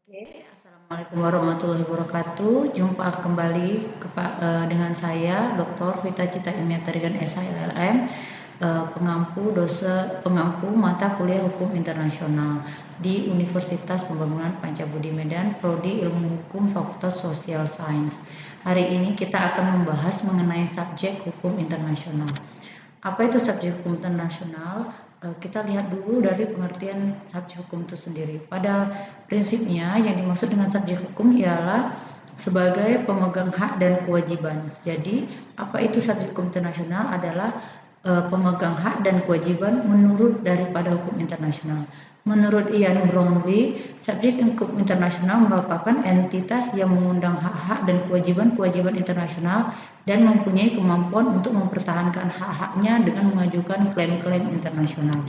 Oke, Assalamualaikum warahmatullahi wabarakatuh. Jumpa kembali dengan saya, Dr. Vita Cita Imia Tarigan SHLLM, pengampu mata kuliah Hukum Internasional di Universitas Pembangunan Pancabudi Medan, Prodi Ilmu Hukum Fakultas Social Science. Hari ini kita akan membahas mengenai subjek hukum internasional. Apa itu subjek hukum internasional? Kita lihat dulu dari pengertian subjek hukum itu sendiri. Pada prinsipnya yang dimaksud dengan subjek hukum ialah sebagai pemegang hak dan kewajiban. Jadi, apa itu subjek hukum internasional adalah pemegang hak dan kewajiban menurut daripada hukum internasional. Menurut Ian Brownlee, subjek hukum internasional merupakan entitas yang mengundang hak-hak dan kewajiban-kewajiban internasional dan mempunyai kemampuan untuk mempertahankan hak-haknya dengan mengajukan klaim-klaim internasional.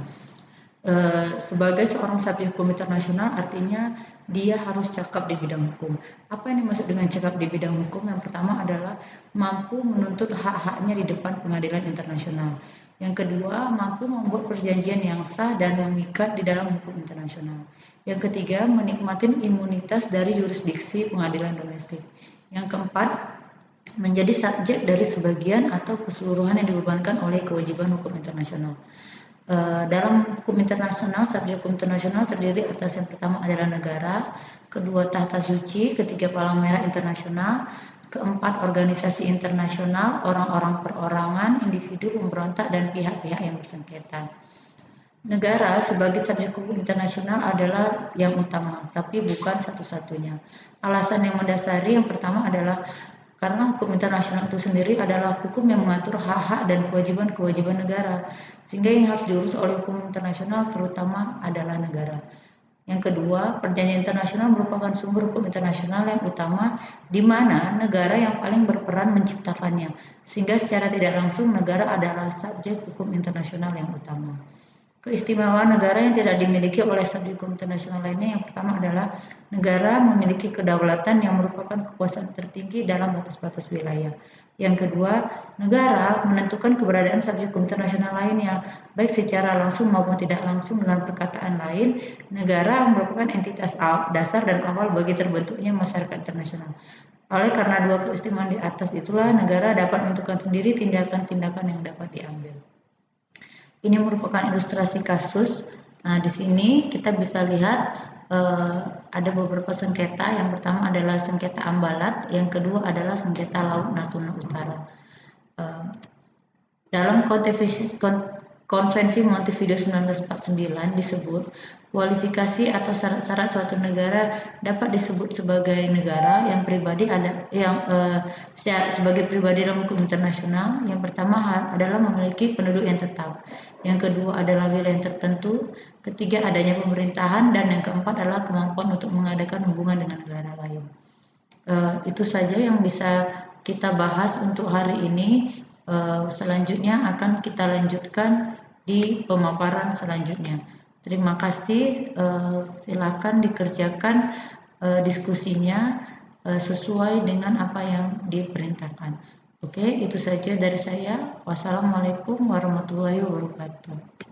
Sebagai seorang subjek hukum internasional artinya dia harus cakap di bidang hukum. Apa yang dimaksud dengan cakap di bidang hukum? Yang pertama adalah mampu menuntut hak-haknya di depan pengadilan internasional. Yang kedua, mampu membuat perjanjian yang sah dan mengikat di dalam hukum internasional. Yang ketiga, menikmati imunitas dari jurisdiksi pengadilan domestik. Yang keempat, menjadi subjek dari sebagian atau keseluruhan yang dibebankan oleh kewajiban hukum internasional. Dalam hukum internasional, subjek hukum internasional terdiri atas yang pertama adalah negara, kedua tahta suci, ketiga palang merah internasional, keempat organisasi internasional, orang-orang perorangan, individu, pemberontak, dan pihak-pihak yang bersengketa. Negara sebagai subjek hukum internasional adalah yang utama, tapi bukan satu-satunya. Alasan yang mendasari yang pertama adalah karena hukum internasional itu sendiri adalah hukum yang mengatur hak-hak dan kewajiban-kewajiban negara, sehingga yang harus diurus oleh hukum internasional terutama adalah negara. Yang kedua, perjanjian internasional merupakan sumber hukum internasional yang utama di mana negara yang paling berperan menciptakannya, sehingga secara tidak langsung negara adalah subjek hukum internasional yang utama. Keistimewaan negara yang tidak dimiliki oleh subjek hukum internasional lainnya yang pertama adalah negara memiliki kedaulatan yang merupakan kekuasaan tertinggi dalam batas-batas wilayah. Yang kedua, negara menentukan keberadaan subjek hukum internasional lainnya, baik secara langsung maupun tidak langsung. Dengan perkataan lain, negara merupakan entitas dasar dan awal bagi terbentuknya masyarakat internasional. Oleh karena dua keistimewaan di atas itulah negara dapat menentukan sendiri tindakan-tindakan yang dapat diambil. Ini merupakan ilustrasi kasus. Nah, di sini kita bisa lihat ada beberapa sengketa. Yang pertama adalah sengketa Ambalat, yang kedua adalah sengketa Laut Natuna Utara. Dalam Konvensi Montevideo 1949 disebut kualifikasi atau syarat-syarat suatu negara dapat disebut sebagai negara yang pribadi sebagai pribadi dalam hukum internasional. Yang pertama adalah memiliki penduduk yang tetap, yang kedua adalah wilayah tertentu, ketiga adanya pemerintahan, dan yang keempat adalah kemampuan untuk mengadakan hubungan dengan negara lain. Itu saja yang bisa kita bahas untuk hari ini. Selanjutnya akan kita lanjutkan di pemaparan selanjutnya. Terima kasih. Silakan dikerjakan diskusinya sesuai dengan apa yang diperintahkan. Oke, itu saja dari saya. Wassalamualaikum warahmatullahi wabarakatuh.